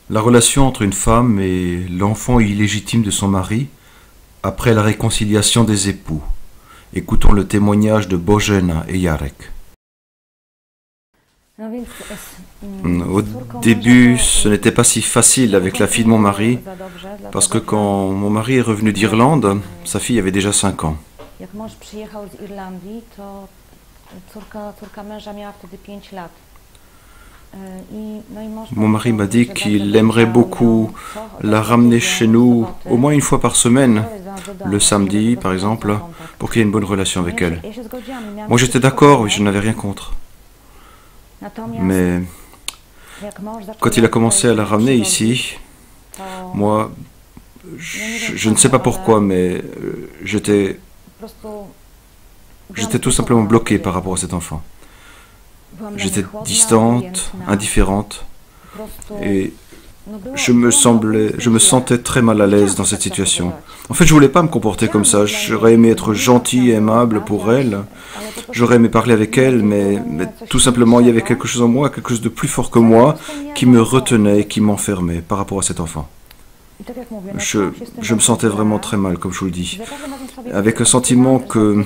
La relation entre une femme et l'enfant illégitime de son mari après la réconciliation des époux. Écoutons le témoignage de Bożena et Jarek. Au début, ce n'était pas si facile avec la fille de mon mari, parce que quand mon mari est revenu d'Irlande, sa fille avait déjà 5 ans. Jak mąż przyjechał z Irlandii, to córka męża miała wtedy 5 lat. Mon mari m'a dit qu'il aimerait beaucoup la ramener chez nous au moins une fois par semaine, le samedi par exemple, pour qu'il y ait une bonne relation avec elle. Moi j'étais d'accord, oui, je n'avais rien contre. Mais quand il a commencé à la ramener ici, moi, je ne sais pas pourquoi, mais j'étais tout simplement bloqué par rapport à cet enfant. J'étais distante, indifférente, et je me sentais très mal à l'aise dans cette situation. En fait, je voulais pas me comporter comme ça. J'aurais aimé être gentil et aimable pour elle. J'aurais aimé parler avec elle, mais tout simplement, il y avait quelque chose en moi, quelque chose de plus fort que moi, qui me retenait, qui m'enfermait par rapport à cet enfant. Je me sentais vraiment très mal, comme je vous le dis, avec un sentiment que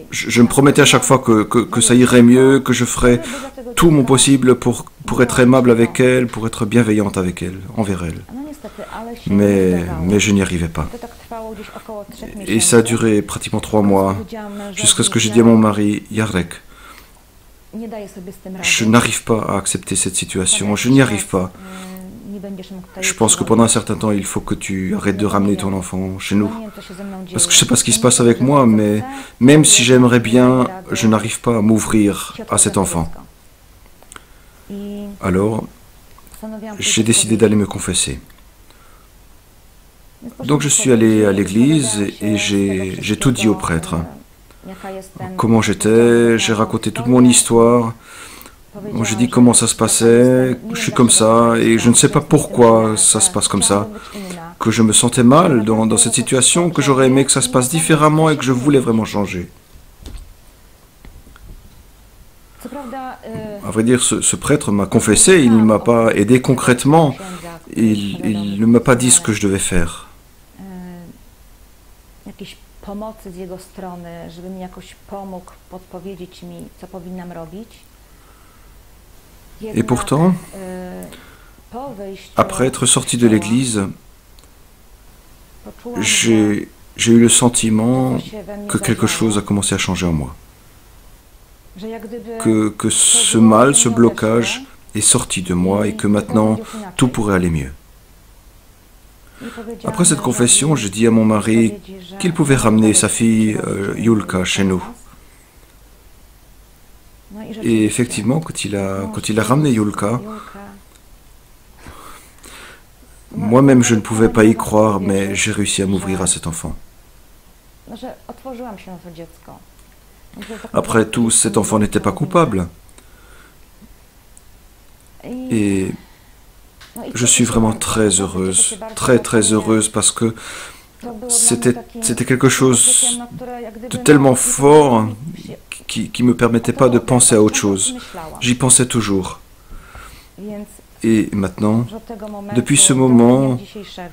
je me promettais à chaque fois que ça irait mieux, que je ferais tout mon possible pour être aimable avec elle, pour être bienveillante avec elle, envers elle. Mais je n'y arrivais pas. Et ça a duré pratiquement 3 mois, jusqu'à ce que j'ai dit à mon mari, Jarek, je n'arrive pas à accepter cette situation, je n'y arrive pas. Je pense que pendant un certain temps, il faut que tu arrêtes de ramener ton enfant chez nous. Parce que je ne sais pas ce qui se passe avec moi, mais même si j'aimerais bien, je n'arrive pas à m'ouvrir à cet enfant. Alors, j'ai décidé d'aller me confesser. Donc je suis allé à l'église et j'ai tout dit au prêtre. Comment j'étais, j'ai raconté toute mon histoire. J'ai dit comment ça se passait, je suis comme ça, et je ne sais pas pourquoi ça se passe comme ça, que je me sentais mal dans cette situation, que j'aurais aimé que ça se passe différemment et que je voulais vraiment changer. À vrai dire, ce prêtre m'a confessé, il ne m'a pas aidé concrètement, il ne m'a pas dit ce que je devais faire. Pomocy z jego strony, żeby mi jakoś pomógł podpowiedzieć mi, co powinnam robić. Et pourtant, après être sorti de l'église, j'ai eu le sentiment que quelque chose a commencé à changer en moi. Que ce mal, ce blocage est sorti de moi et que maintenant tout pourrait aller mieux. Après cette confession, j'ai dit à mon mari qu'il pouvait ramener sa fille Julka chez nous. Et effectivement, quand il a ramené Julka, moi-même je ne pouvais pas y croire, mais j'ai réussi à m'ouvrir à cet enfant. Après tout, cet enfant n'était pas coupable. Et je suis vraiment très heureuse, très heureuse, parce que c'était quelque chose de tellement fort qui ne me permettait pas de penser à autre chose. J'y pensais toujours. Et maintenant, depuis ce moment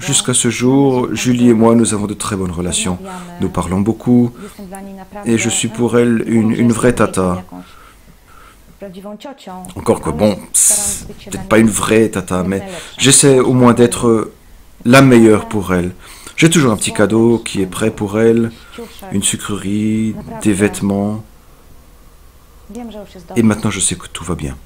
jusqu'à ce jour, Julie et moi, nous avons de très bonnes relations. Nous parlons beaucoup et je suis pour elle une vraie tata. Encore que bon, peut-être pas une vraie tata, mais j'essaie au moins d'être la meilleure pour elle. J'ai toujours un petit cadeau qui est prêt pour elle, une sucrerie, des vêtements. Et maintenant je sais que tout va bien.